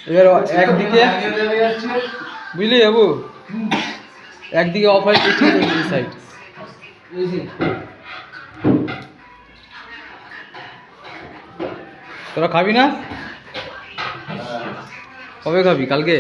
এবার একদিকে বুঝলি বাবু, একদিকে অফ হয় সাইড। তোরা খাবি না? কবে খাবি? কালকে?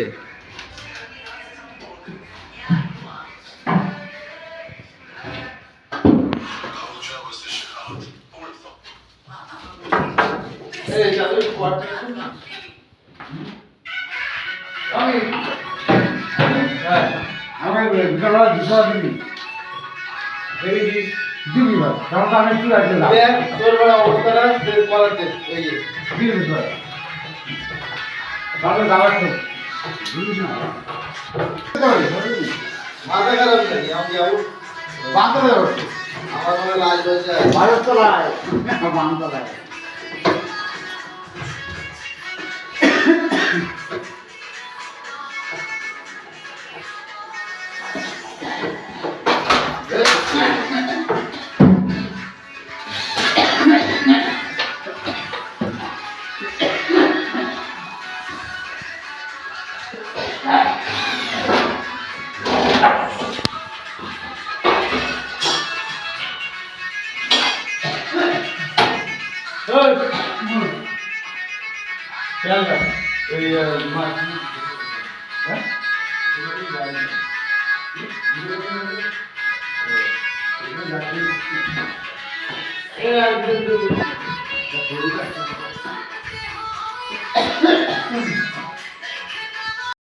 মাথা খারাপ নাকি? আমি যাবো আমার মনে লাজ হয়েছে বারোতলায় বামতলায়।